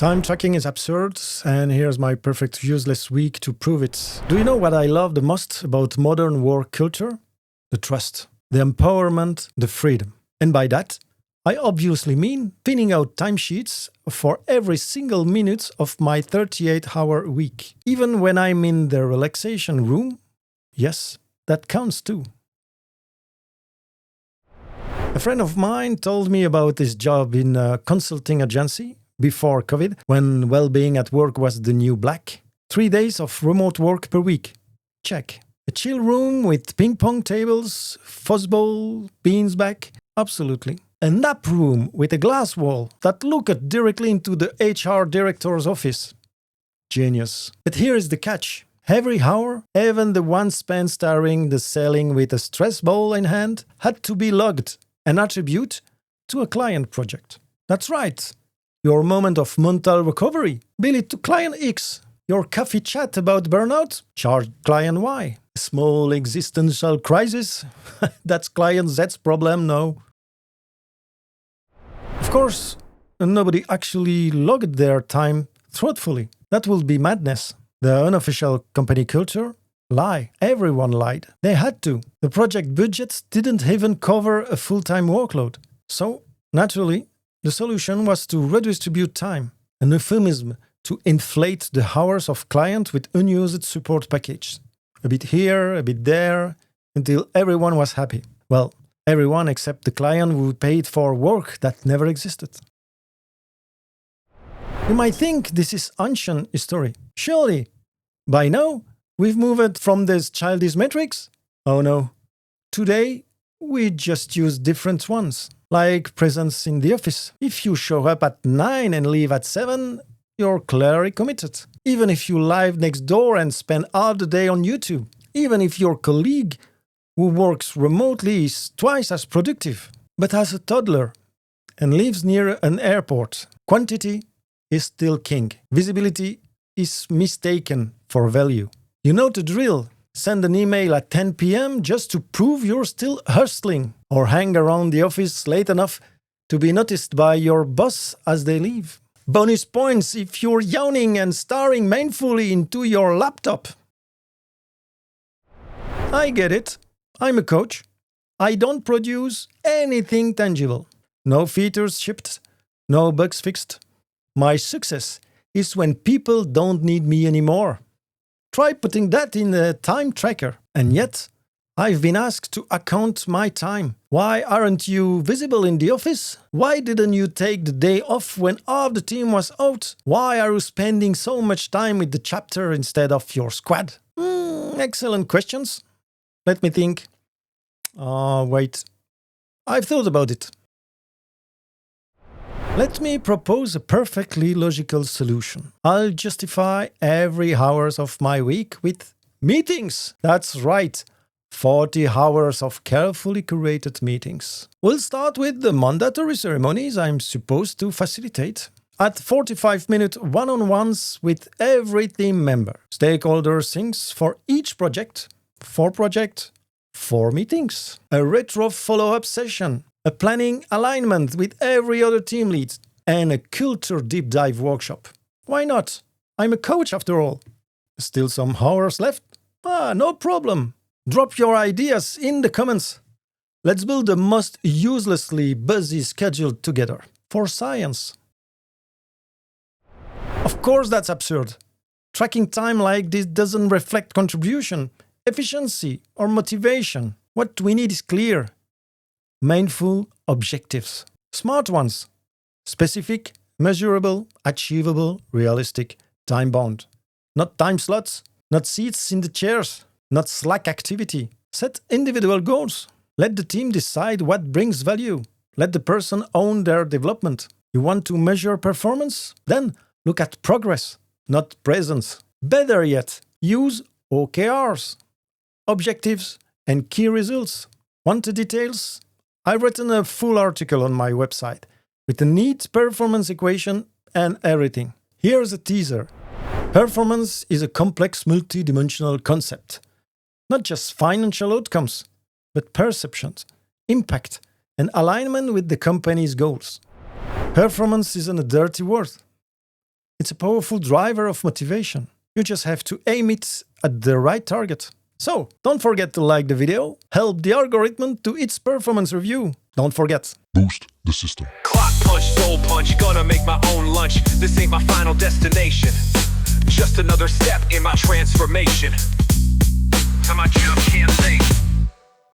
Time tracking is absurd, and here's my perfect useless week to prove it. Do you know what I love the most about modern work culture? The trust, the empowerment, the freedom. And by that, I obviously mean pinning out timesheets for every single minute of my 38-hour week. Even when I'm in the relaxation room, yes, that counts too. A friend of mine told me about his job in a consulting agency before COVID, when well-being at work was the new black. 3 days of remote work per week. Check. A chill room with ping-pong tables, fuzzball, beansback. Absolutely. A nap room with a glass wall that looked directly into the HR director's office. Genius. But here is the catch. Every hour, even the one spent staring the ceiling with a stress ball in hand, had to be logged, an attribute to a client project. That's right. Your moment of mental recovery, bill it to client X. Your coffee chat about burnout, charge client Y. A small existential crisis, that's client Z's problem now. Of course, nobody actually logged their time thoughtfully. That would be madness. The unofficial company culture? Lie. Everyone lied. They had to. The project budgets didn't even cover a full-time workload. So, naturally, the solution was to redistribute time, an euphemism to inflate the hours of client with unused support packages. A bit here, a bit there, until everyone was happy. Well, everyone except the client who paid for work that never existed. You might think this is ancient history. Surely, by now, we've moved from these childish metrics? Oh no. Today, we just use different ones. Like presence in the office. If you show up at 9 and leave at 7, you're clearly committed. Even if you live next door and spend all the day on YouTube. Even if your colleague who works remotely is twice as productive, but has a toddler and lives near an airport. Quantity is still king. Visibility is mistaken for value. You know the drill. Send an email at 10 p.m. just to prove you're still hustling, or hang around the office late enough to be noticed by your boss as they leave. Bonus points if you're yawning and staring mindfully into your laptop. I get it. I'm a coach. I don't produce anything tangible. No features shipped, no bugs fixed. My success is when people don't need me anymore. Try putting that in a time tracker. And yet, I've been asked to account my time. Why aren't you visible in the office? Why didn't you take the day off when half the team was out? Why are you spending so much time with the chapter instead of your squad? Excellent questions. Let me think. Wait. I've thought about it. Let me propose a perfectly logical solution. I'll justify every hours of my week with meetings. That's right. 40 hours of carefully curated meetings. We'll start with the mandatory ceremonies I'm supposed to facilitate. At 45-minute one-on-ones with every team member. Stakeholder syncs for each project. 4 meetings. A retro follow-up session. A planning alignment with every other team lead, and a culture deep dive workshop. Why not? I'm a coach after all. Still some hours left? No problem. Drop your ideas in the comments. Let's build the most uselessly busy schedule together. For science. Of course that's absurd. Tracking time like this doesn't reflect contribution, efficiency, or motivation. What we need is clear, mindful objectives. Smart ones. Specific, measurable, achievable, realistic, time-bound. Not time slots, not seats in the chairs, not slack activity. Set individual goals. Let the team decide what brings value. Let the person own their development. You want to measure performance? Then look at progress, not presence. Better yet, use OKRs. Objectives and key results. Want the details? I've written a full article on my website with a neat performance equation and everything. Here's a teaser. Performance is a complex multi-dimensional concept. Not just financial outcomes, but perceptions, impact, and alignment with the company's goals. Performance isn't a dirty word. It's a powerful driver of motivation. You just have to aim it at the right target. So, don't forget to like the video, help the algorithm to its performance review. Don't forget. Boost the system. Clock punch, soul punch, gonna make my own lunch. This ain't my final destination, just another step in my transformation. So my jump can't think.